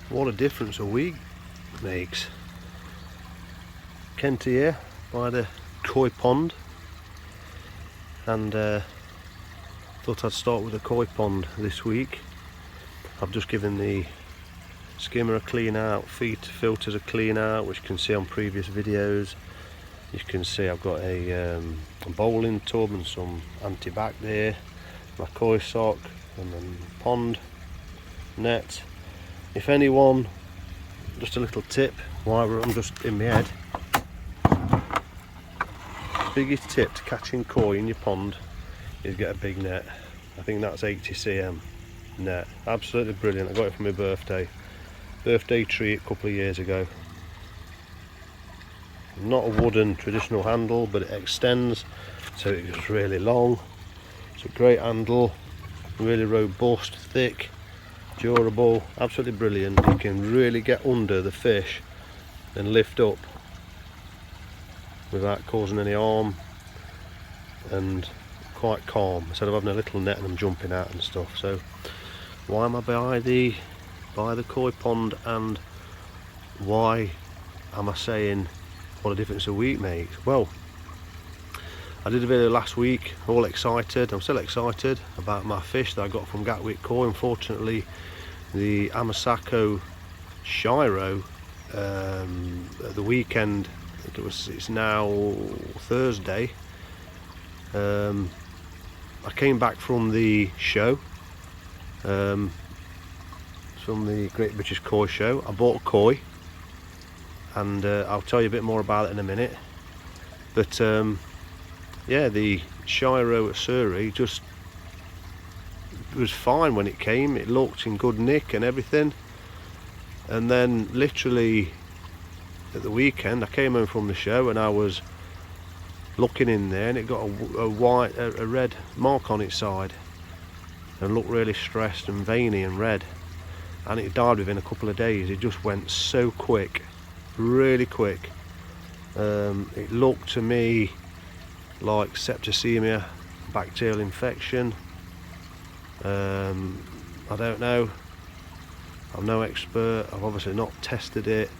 What a difference a week makes. Kent here by the koi pond, and thought I'd start with the koi pond this week. I've just given the skimmer a clean out, feed filters a clean out, which you can see on previous videos. You can see I've got a bowling tub and some anti-bac there, my koi sock, and then pond net. If anyone, just a little tip while I'm just in my head, biggest tip to catching koi in your pond is get a big net. I think that's 80 cm net. Absolutely brilliant. I got it for my birthday treat a couple of years ago. Not a wooden traditional handle, but it extends so it's really long. It's a great handle, really robust, thick, durable, absolutely brilliant. You can really get under the fish and lift up without causing any harm, and quite calm instead of having a little net and them jumping out and stuff. So why am I by the koi pond, and why am I saying what a difference a week makes? Well, I did a video last week, all excited. I'm still excited about my fish that I got from Gatwick Koi. Unfortunately, the Amasako Shiro at the weekend, I think it's now Thursday, I came back from the show, from the Great British Koi Show. I bought a koi, and I'll tell you a bit more about it in a minute. But yeah, the Shiro at Surrey just was fine when it came. It looked in good nick and everything, and then literally at the weekend I came home from the show and I was looking in there, and it got a red mark on its side and looked really stressed and veiny and red, and it died within a couple of days. It just went so quick, really quick. It looked to me like septicemia, bacterial infection. I don't know, I'm no expert, I've obviously not tested it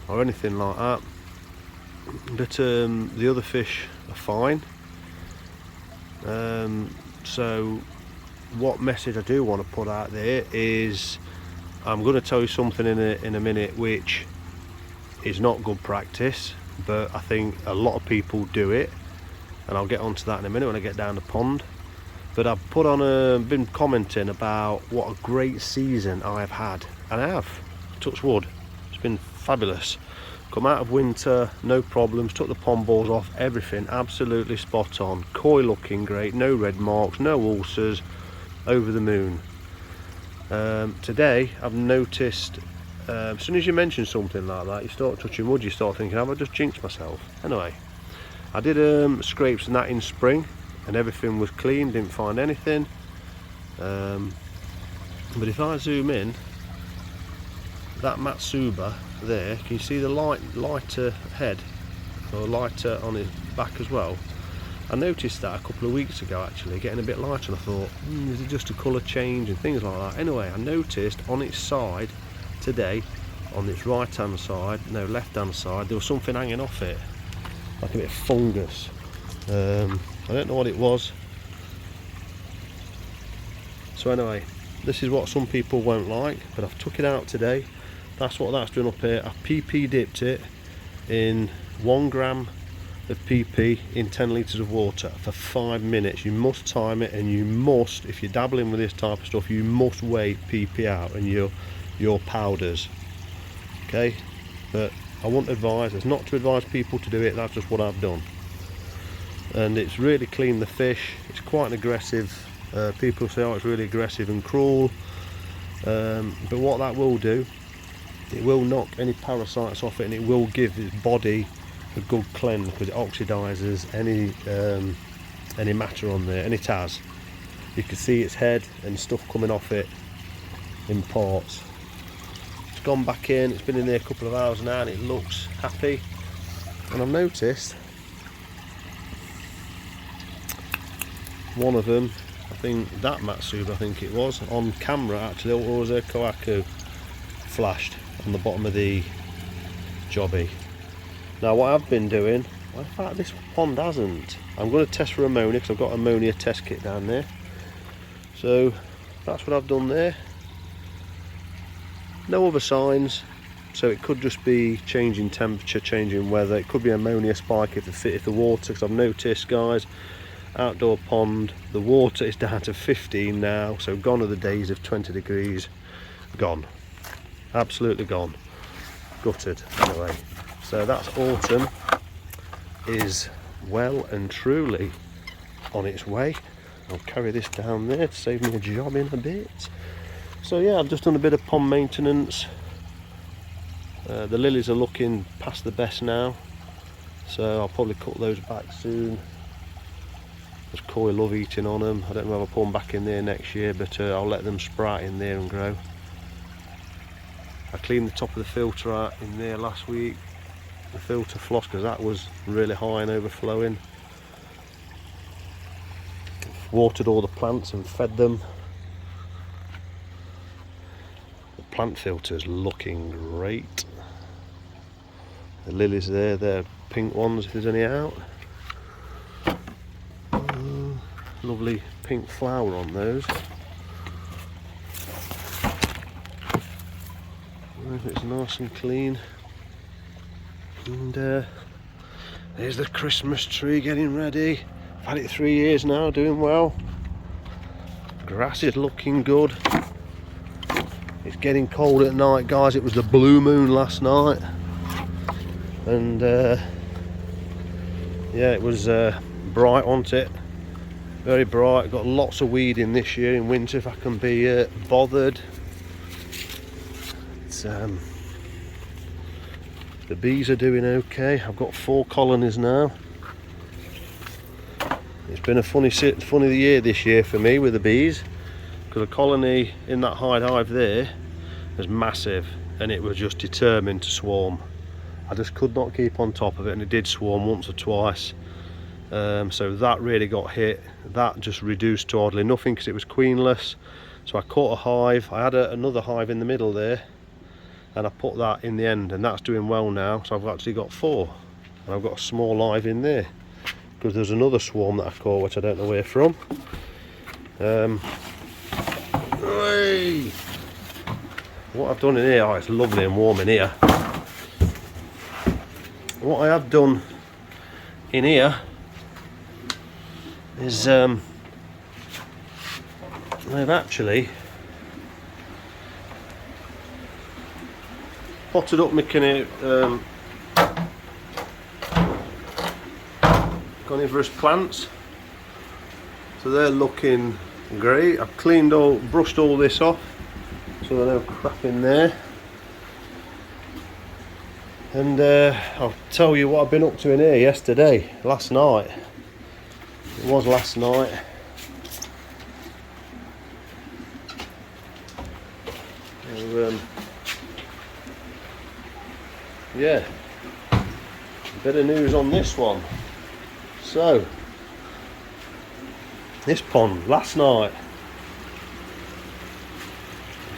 or anything like that, but the other fish are fine. So what message I do want to put out there is, I'm going to tell you something in a minute which is not good practice, but I think a lot of people do it, and I'll get onto that in a minute when I get down the pond. But I've been commenting about what a great season I've had, and I have, touch wood, it's been fabulous. Come out of winter, no problems, took the pond balls off, everything absolutely spot on. Koi looking great, no red marks, no ulcers, over the moon. Today I've noticed, as soon as you mention something like that, you start touching wood, you start thinking, have I just jinxed myself? Anyway, I did scrapes and that in spring, and everything was clean, didn't find anything. But if I zoom in, that Matsuba there, can you see the lighter head, or lighter on his back as well? I noticed that a couple of weeks ago, actually, getting a bit lighter, and I thought, is it just a colour change and things like that? Anyway, I noticed on its side today, on its right hand side, no, left hand side, there was something hanging off it, like a bit of fungus. I don't know what it was. So anyway, this is what some people won't like, but I've took it out today. That's what that's doing up here. I've PP dipped it in 1 gram of PP in 10 litres of water for 5 minutes. You must time it, and you must, if you're dabbling with this type of stuff, you must weigh PP out and your powders. Okay, but I won't advise, it's not to advise people to do it, that's just what I've done. And it's really cleaned the fish. It's quite an aggressive, people say, oh, it's really aggressive and cruel, but what that will do, it will knock any parasites off it, and it will give its body a good cleanse, because it oxidizes any matter on there, any tas. You can see its head and stuff coming off it in parts. It's gone back in, it's been in there a couple of hours now, and it looks happy. And I've noticed one of them, I think that Matsuba, I think it was, on camera actually, or was a Kujaku, flashed on the bottom of the jobby. Now what I've been doing, well, in fact this pond hasn't. I'm going to test for ammonia because I've got an ammonia test kit down there. So that's what I've done there. No other signs, so it could just be changing temperature, changing weather. It could be ammonia spike if the water, because I've noticed, guys, outdoor pond, the water is down to 15 now, so gone are the days of 20 degrees. Gone, absolutely gone, gutted. Anyway, so that's autumn is well and truly on its way. I'll carry this down there to save me a job in a bit. So yeah, I've just done a bit of pond maintenance. The lilies are looking past the best now, so I'll probably cut those back soon. There's koi love eating on them. I don't know if I'll put them back in there next year, but I'll let them sprout in there and grow. I cleaned the top of the filter out in there last week, the filter floss, because that was really high and overflowing. Watered all the plants and fed them. The plant filter's looking great. The lilies there, they're pink ones if there's any out. Lovely pink flower on those. It's nice and clean. And there's the Christmas tree getting ready. I've had it 3 years now, doing well. Grass is looking good. It's getting cold at night, guys. It was the blue moon last night, and yeah, it was bright, wasn't it? Very bright. Got lots of weed in this year in winter if I can be bothered. It's, the bees are doing okay. I've got 4 colonies now. It's been a funny year this year for me with the bees, because a colony in that hive there was massive and it was just determined to swarm. I just could not keep on top of it, and it did swarm once or twice. So that really got hit. That just reduced to hardly nothing because it was queenless. So I caught a hive. I had another hive in the middle there, and I put that in the end, and that's doing well now. So I've actually got 4, and I've got a small hive in there, because there's another swarm that I caught which I don't know where from. What I've done in here, oh, it's lovely and warm in here. What I have done in here is I've actually potted up my carnivorous plants, so they're looking great. I've brushed all this off, so there's no crap in there. And I'll tell you what I've been up to in here last night. It was last night. So, yeah, a bit of news on this one. So, this pond last night,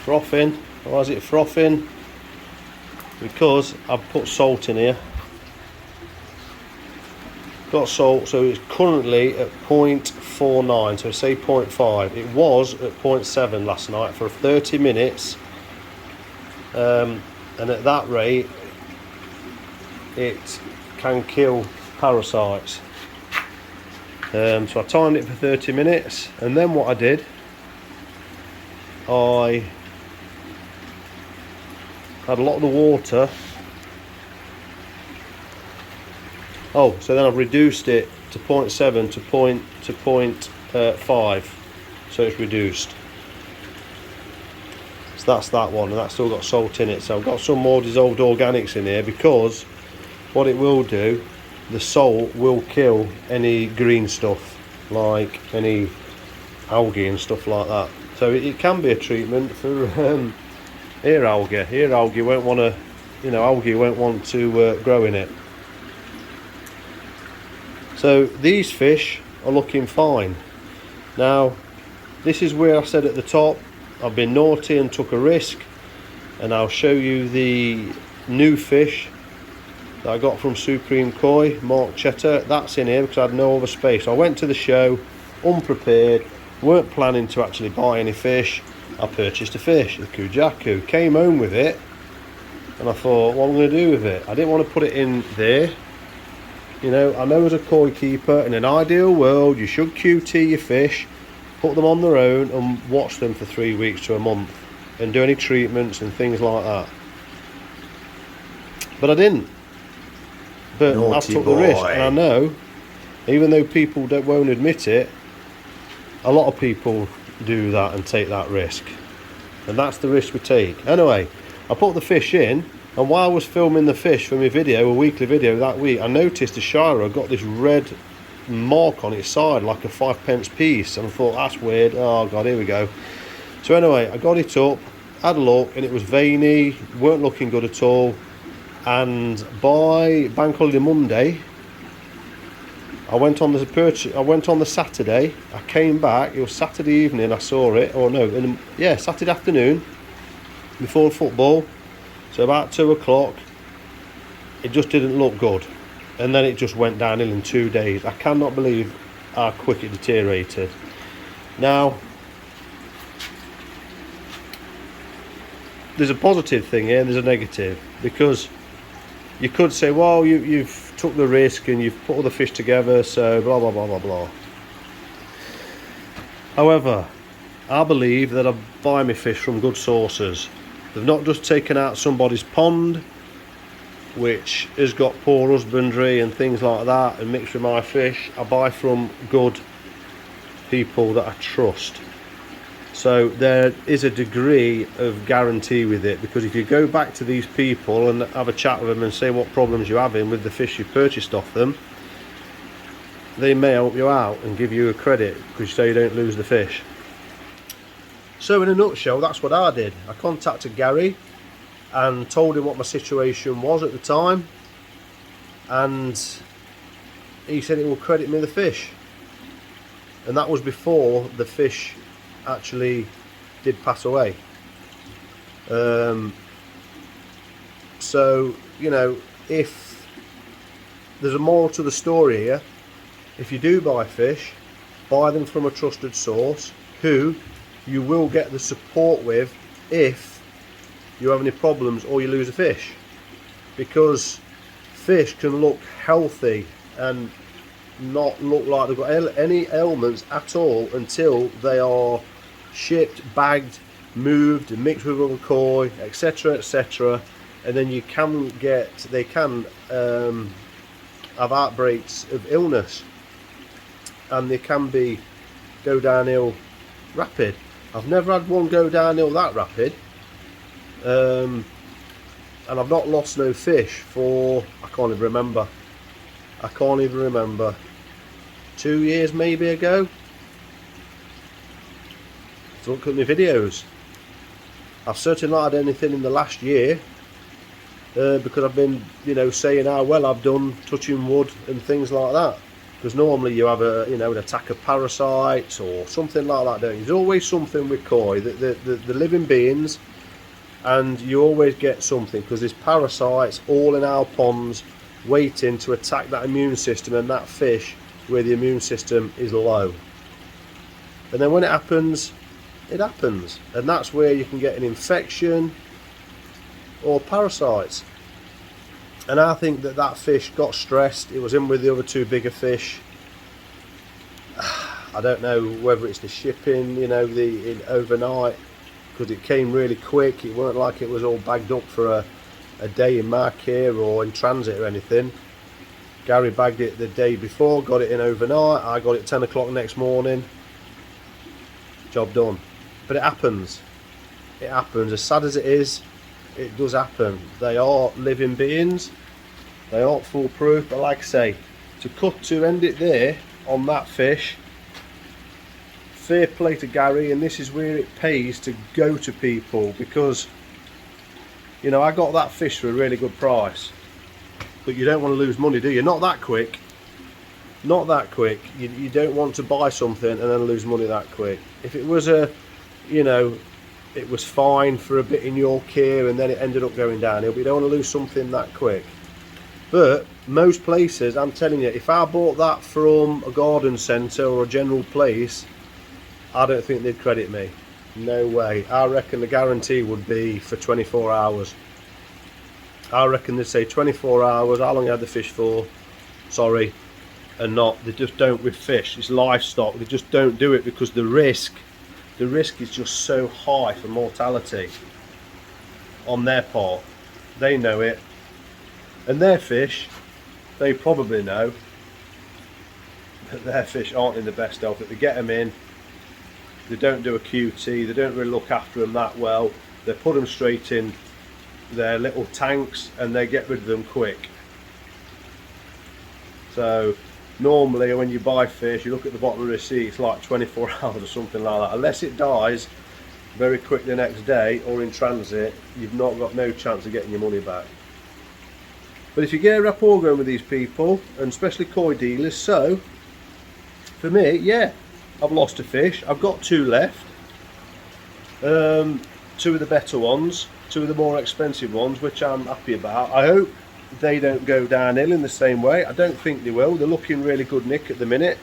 frothing. Why is it frothing? Because I've put salt in here. Got salt, so it's currently at 0.49, so say 0.5. It was at 0.7 last night for 30 minutes, and at that rate it can kill parasites. So I timed it for 30 minutes, and then what I did, I had a lot of the water. Oh, so then I've reduced it to 0.7 to 0.5, so it's reduced. So that's that one, and that's still got salt in it. So I've got some more dissolved organics in here, because what it will do, the salt will kill any green stuff, like any algae and stuff like that. So it can be a treatment for ear algae. Ear algae won't want to, algae won't want to grow in it. So these fish are looking fine. Now, this is where I said at the top, I've been naughty and took a risk. and I'll show you the new fish that I got from Supreme Koi, Mark Cheddar. That's in here because I had no other space. I went to the show unprepared, weren't planning to actually buy any fish. I purchased a fish, the Kujaku, came home with it, and I thought, what am I going to do with it? I didn't want to put it in there. You know, I know as a koi keeper, in an ideal world, you should QT your fish, put them on their own and watch them for 3 weeks to a month and do any treatments and things like that. But I didn't. But I took the risk, and I know, even though people won't admit it, a lot of people do that and take that risk. And that's the risk we take. Anyway, I put the fish in, and while I was filming the fish for my video, a weekly video that week, I noticed the Shiro got this red mark on its side like a 5p piece, and I thought, that's weird. Oh god, here we go. So anyway, I got it up, had a look, and it was veiny, weren't looking good at all. And by Bank Holiday Monday, I went on the Saturday. I came back. It was Saturday evening. I saw it, or no, Saturday afternoon before football. So about 2 o'clock. It just didn't look good, and then it just went downhill in 2 days. I cannot believe how quick it deteriorated. Now, there's a positive thing here and there's a negative, because you could say, well, you've took the risk and you've put all the fish together, so blah blah blah blah blah. However, I believe that I buy my fish from good sources. They've not just taken out somebody's pond, which has got poor husbandry and things like that, and mixed with my fish. I buy from good people that I trust. So there is a degree of guarantee with it, because if you go back to these people and have a chat with them and say what problems you're having with the fish you purchased off them, they may help you out and give you a credit because so you don't lose the fish. So in a nutshell, that's what I did. I contacted Gary and told him what my situation was at the time, and he said he will credit me the fish. And that was before the fish actually did pass away. So, you know, if there's a moral to the story here, if you do buy fish, buy them from a trusted source who you will get the support with if you have any problems or you lose a fish, because fish can look healthy and not look like they've got any ailments at all until they are shipped, bagged, moved and mixed with other koi, etc, etc, and then they can have outbreaks of illness, and they can go downhill rapid. I've never had one go downhill that rapid, and I've not lost no fish for, I can't even remember, 2 years maybe ago. So look at my videos. I've certainly not had anything in the last year, because I've been, you know, saying how well I've done, touching wood and things like that. Because normally you have an attack of parasites or something like that, don't you? There's always something with koi, the living beings, and you always get something, because there's parasites all in our ponds waiting to attack that immune system and that fish where the immune system is low. And then when it happens, and that's where you can get an infection or parasites. And I think that fish got stressed. It was in with the other two bigger fish. I don't know whether it's the shipping, you know, overnight, because it came really quick. It weren't like it was all bagged up for a day in Marquette or in transit or anything. Gary bagged it the day before, got it in overnight. I got it 10 o'clock next morning. Job done. But it happens. It happens. As sad as it is, it does happen. They are living beings. They aren't foolproof. But like I say, to end it there on that fish, fair play to Gary, and this is where it pays to go to people, because, you know, I got that fish for a really good price. But you don't want to lose money, do you? Not that quick. Not that quick. You don't want to buy something and then lose money that quick. If it was a, you know, it was fine for a bit in Yorkshire and then it ended up going downhill. But you don't want to lose something that quick. But most places, I'm telling you, if I bought that from a garden centre or a general place, I don't think they'd credit me. No way. I reckon the guarantee would be for 24 hours. I reckon they'd say 24 hours, how long you had the fish for, sorry, and not. They just don't with fish. It's livestock. They just don't do it because the risk is just so high for mortality on their part. They know it. And their fish, they probably know that their fish aren't in the best health, that they get them in, they don't do a QT, they don't really look after them that well, they put them straight in their little tanks and they get rid of them quick. So normally when you buy fish, you look at the bottom of the receipt, it's like 24 hours or something like that. Unless it dies very quick the next day or in transit, you've not got no chance of getting your money back. But if you get a rapport going with these people, and especially koi dealers, so for me, yeah, I've lost a fish. I've got 2 left. 2 of the better ones, 2 of the more expensive ones, which I'm happy about. I hope they don't go downhill in the same way. I don't think they will. They're looking really good nick at the minute.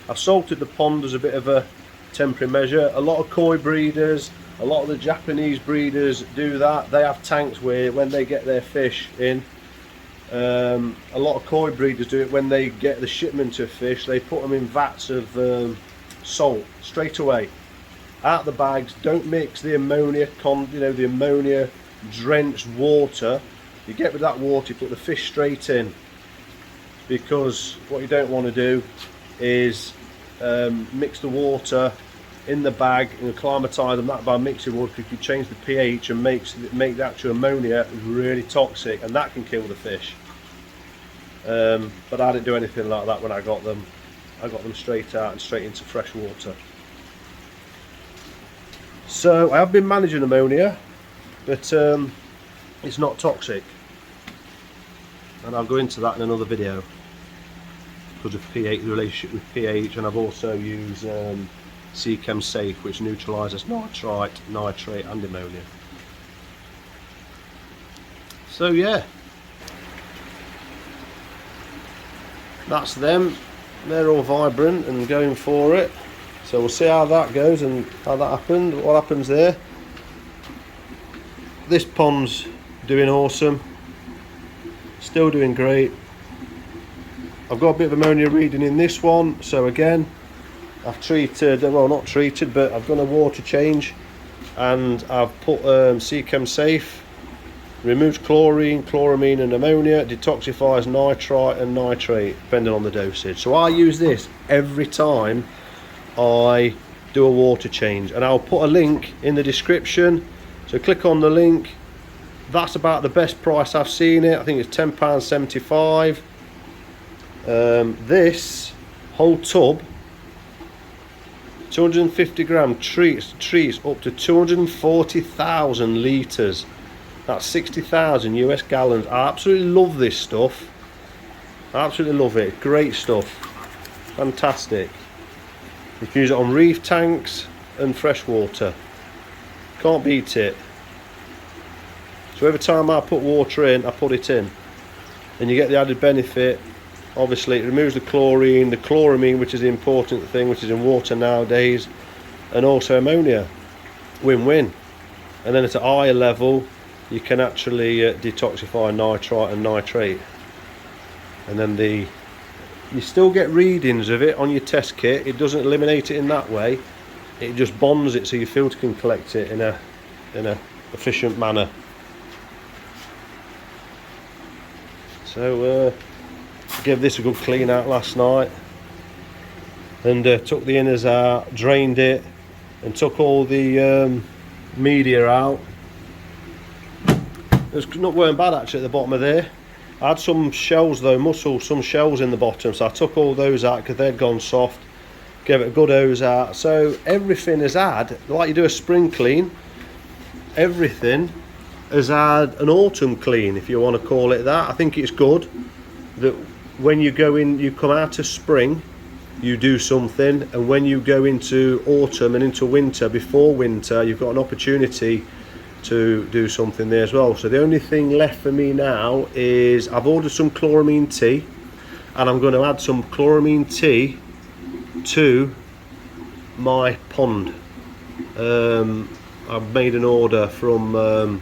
I've salted the pond as a bit of a temporary measure. A lot of koi breeders, a lot of the Japanese breeders do that. They have tanks where when they get their fish in, a lot of koi breeders do it when they get the shipment of fish, they put them in vats of salt straight away out the bags. Don't mix the ammonia the ammonia drenched water. You get rid of that water, you put the fish straight in, because what you don't want to do is mix the water in the bag and acclimatise them that by mixing water, because you change the pH and make the actual ammonia really toxic, and that can kill the fish. But I didn't do anything like that when I got them. I got them straight out and straight into fresh water. So I have been managing ammonia, but it's not toxic, and I'll go into that in another video because of pH, the relationship with pH, and I've also used Seachem Safe, which neutralises nitrite, nitrate and ammonia. So yeah, that's them. They're all vibrant and going for it. So we'll see how that goes and how that happened, what happens there. This pond's doing awesome, still doing great. I've got a bit of ammonia reading in this one, so again I've treated, well not treated, but I've done a water change, and I've put Seachem Safe, removes chlorine, chloramine and ammonia, detoxifies nitrite and nitrate depending on the dosage. So I use this every time I do a water change, and I'll put a link in the description, so click on the link. That's about the best price I've seen it. I think it's £10.75. This whole tub, 250 gram, treats up to 240,000 litres. That's 60,000 US gallons. I absolutely love this stuff. I absolutely love it. Great stuff. Fantastic. You can use it on reef tanks and freshwater. Can't beat it. So every time I put water in, I put it in. And you get the added benefit. Obviously it removes the chlorine, the chloramine, which is the important thing, which is in water nowadays, and also ammonia. Win-win. And then at a higher level, you can actually detoxify nitrite and nitrate. And then you still get readings of it on your test kit. It doesn't eliminate it in that way. It just bonds it so your filter can collect it in a efficient manner. So gave this a good clean out last night, and took the inners out, drained it, and took all the media out. It weren't bad actually at the bottom of there. I had some shells though, some shells in the bottom, so I took all those out because they'd gone soft. Gave it a good hose out. So everything has had, like you do a spring clean, everything has had an autumn clean, if you want to call it that. I think it's good that when you go in, you come out of spring you do something, and when you go into autumn and into winter, before winter, you've got an opportunity to do something there as well. So the only thing left for me now is I've ordered some chloramine tea, and I'm going to add some chloramine tea to my pond. I've made an order from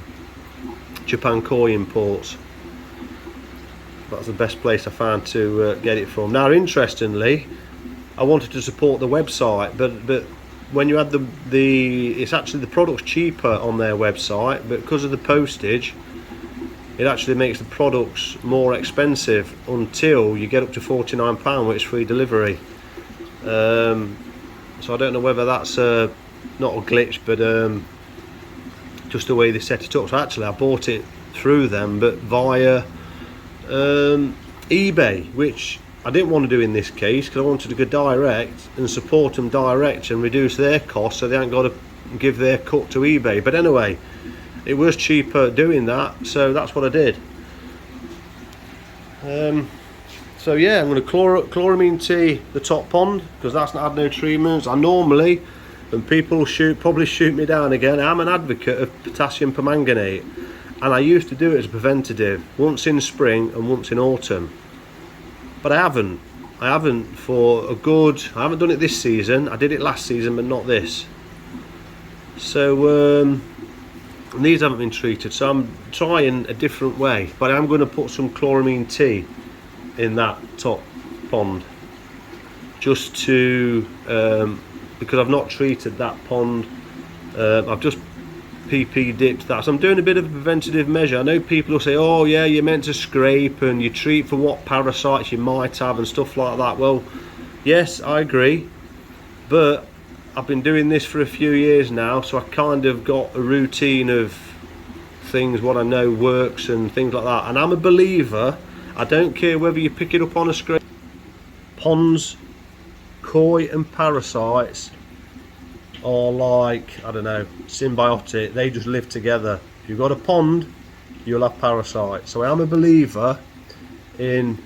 Japan Koi Imports. That's the best place I found to get it from. Now, interestingly, I wanted to support the website, but when you add it's actually, the product's cheaper on their website, but because of the postage, it actually makes the products more expensive until you get up to £49, which is free delivery. So I don't know whether that's not a glitch, but just the way they set it up. So actually I bought it through them, but via eBay, which I didn't want to do in this case, because I wanted to go direct and support them direct and reduce their costs, so they ain't got to give their cut to eBay. But anyway, it was cheaper doing that, so that's what I did. So yeah, I'm going to chloramine tea the top pond, because that's not had no treatments. I normally, and people probably shoot me down again, I'm an advocate of potassium permanganate, and I used to do it as a preventative once in spring and once in autumn. But I haven't for a good, I haven't done it this season. I did it last season, but not this. So these haven't been treated, so I'm trying a different way. But I'm going to put some chloramine tea in that top pond, just to because I've not treated that pond. I've just PP dipped that, so I'm doing a bit of a preventative measure. I know people will say, oh yeah, you're meant to scrape and you treat for what parasites you might have and stuff like that. Well, yes, I agree, but I've been doing this for a few years now, so I kind of got a routine of things, what I know works and things like that. And I'm a believer, I don't care whether you pick it up on a scrape. Ponds, koi and parasites are like, I don't know, symbiotic. They just live together. If you've got a pond, you'll have parasites. So I'm a believer in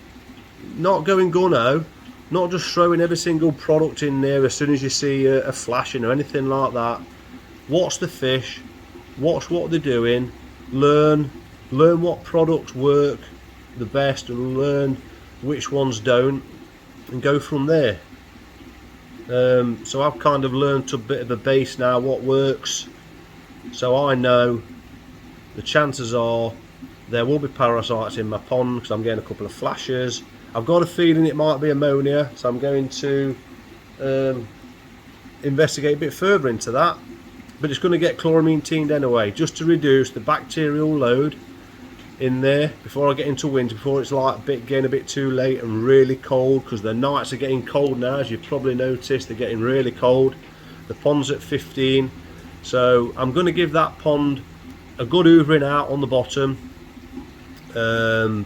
not going gunno, not just throwing every single product in there as soon as you see a flashing or anything like that. Watch the fish, watch what they're doing, learn what products work the best and learn which ones don't, and go from there. So I've kind of learned a bit of a base now, what works, so I know the chances are there will be parasites in my pond, because I'm getting a couple of flashes. I've got a feeling it might be ammonia, so I'm going to investigate a bit further into that. But it's going to get chloramine teamed anyway, just to reduce the bacterial load in there before I get into winter, before it's like getting a bit too late and really cold, because the nights are getting cold now, as you've probably noticed. They're getting really cold. The pond's at 15, so I'm going to give that pond a good hoovering out on the bottom. The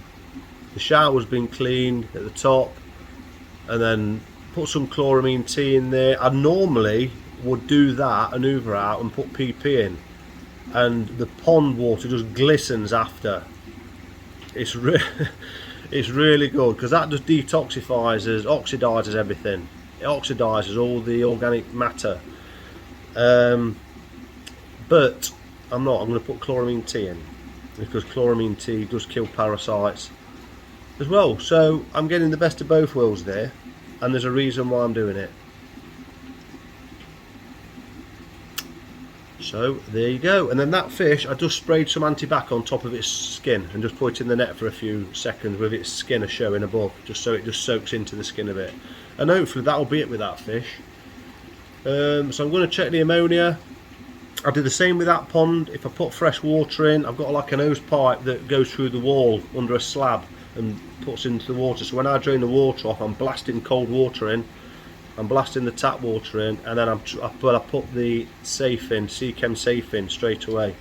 shower's been cleaned at the top, and then put some chloramine tea in there. I normally would do that and hoover out and put PP in, and the pond water just glistens after. It's really good, because that just detoxifies, oxidizes everything. It oxidizes all the organic matter. But I'm going to put chloramine tea in, because chloramine tea does kill parasites as well. So I'm getting the best of both worlds there, and there's a reason why I'm doing it. So there you go. And then that fish, I just sprayed some antibac on top of its skin and just put it in the net for a few seconds with its skin showing above, just so it just soaks into the skin a bit. And hopefully that'll be it with that fish. So I'm going to check the ammonia. I'll do the same with that pond. If I put fresh water in, I've got like an hose pipe that goes through the wall under a slab and puts into the water. So when I drain the water off, I'm blasting cold water in. I'm blasting the tap water in, and then I put the safe in, Seachem Safe in straight away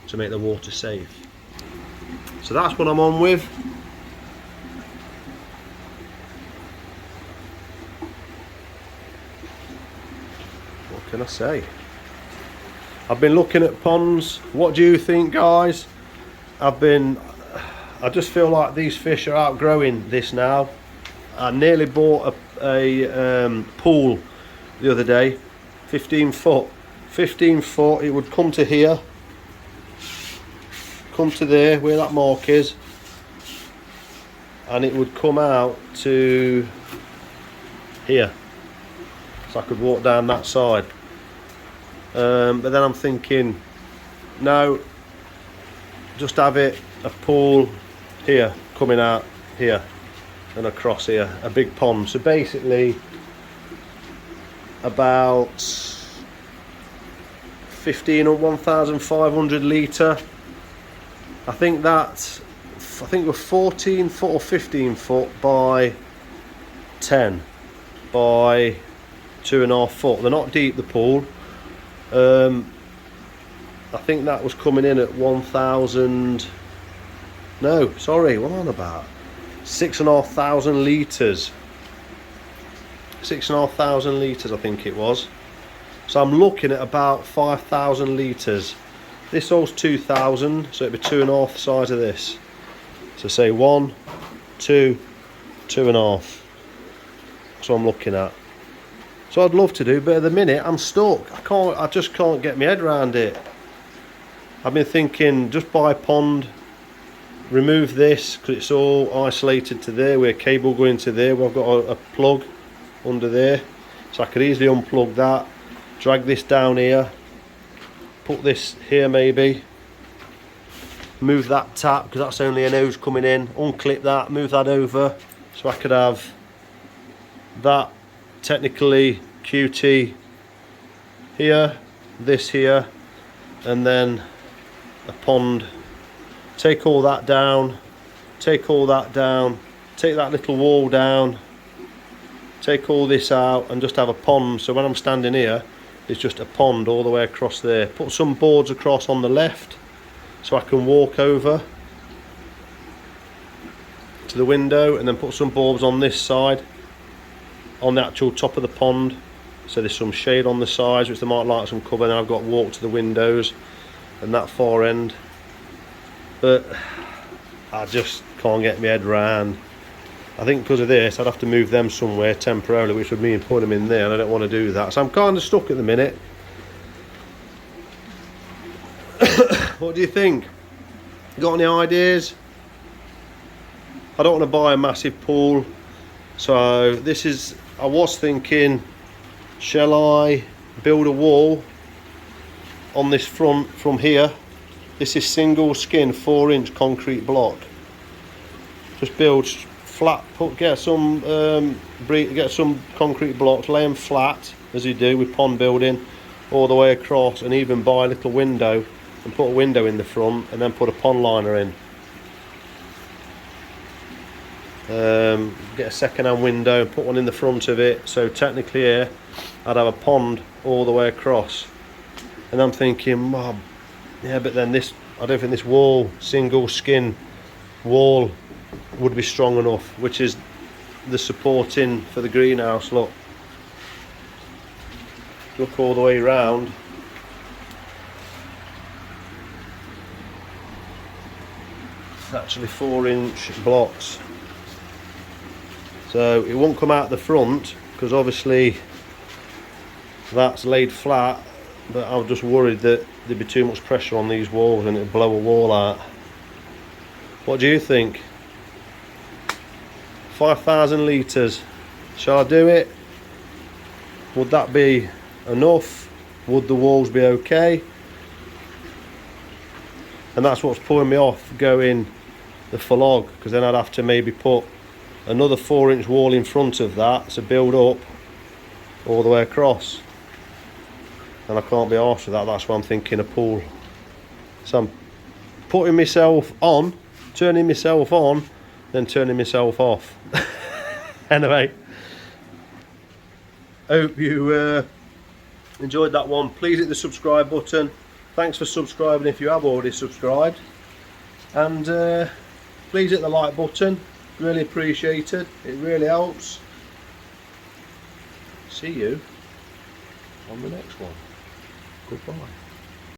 to make the water safe. So that's what I'm on with. What can I say? I've been looking at ponds. What do you think, guys? I just feel like these fish are outgrowing this now. I nearly bought a pool the other day, 15 foot. 15 foot, it would come to here, come to there where that mark is, and it would come out to here, so I could walk down that side. But then I'm thinking, no, just have it a pool here, coming out here and across here, a big pond. So basically about 1,500 litre. I think we're 14 foot or 15 foot by 10 by 2.5 foot. They're not deep, the pool. I think that was coming in at 1,000. No, sorry, what am I on about? 6,500 litres. 6,500 litres, I think it was. So I'm looking at about 5,000 litres. This holds 2,000, so it'd be 2.5 size of this. So say 1, 2, 2.5. That's what I'm looking at. So I'd love to do, but at the minute I'm stuck. I just can't get my head around it. I've been thinking, just buy a pond, remove this because it's all isolated to there, where cable going to there, where I've got a plug under there, so I could easily unplug that, drag this down here, put this here maybe, move that tap because that's only a nose coming in, unclip that, move that over, so I could have that technically QT here, this here, and then a pond. Take all that down, take all that down, take that little wall down, take all this out, and just have a pond. So when I'm standing here, it's just a pond all the way across there. Put some boards across on the left so I can walk over to the window, and then put some bulbs on this side on the actual top of the pond, so there's some shade on the sides which they might like some cover, and then I've got walk to the windows and that far end. But I just can't get my head round. I think because of this I'd have to move them somewhere temporarily, which would mean putting them in there, and I don't want to do that, so I'm kind of stuck at the minute. What do you think? Got any ideas? I don't want to buy a massive pool, so this is, I was thinking, shall I build a wall on this front from here? This is single skin 4-inch concrete block. Just build flat, get some concrete blocks, lay them flat as you do with pond building all the way across, and even buy a little window and put a window in the front, and then put a pond liner in. Get a second-hand window and put one in the front of it, so technically here I'd have a pond all the way across. And I'm thinking, well, yeah, but then this, I don't think this wall, single skin wall, would be strong enough, which is the supporting for the greenhouse. Look all the way round. It's actually 4-inch blocks, so it won't come out the front because obviously that's laid flat, but I'm just worried that there'd be too much pressure on these walls and it'd blow a wall out. What do you think? 5,000 litres. Shall I do it? Would that be enough? Would the walls be okay? And that's what's pulling me off going the full log, because then I'd have to maybe put another 4-inch wall in front of that to build up all the way across. And I can't be arsed with that. That's why I'm thinking a pool. So I'm putting myself on, turning myself on, then turning myself off. Anyway, hope you enjoyed that one. Please hit the subscribe button. Thanks for subscribing if you have already subscribed, and please hit the like button, really appreciated, it really helps. See you on the next one. Goodbye.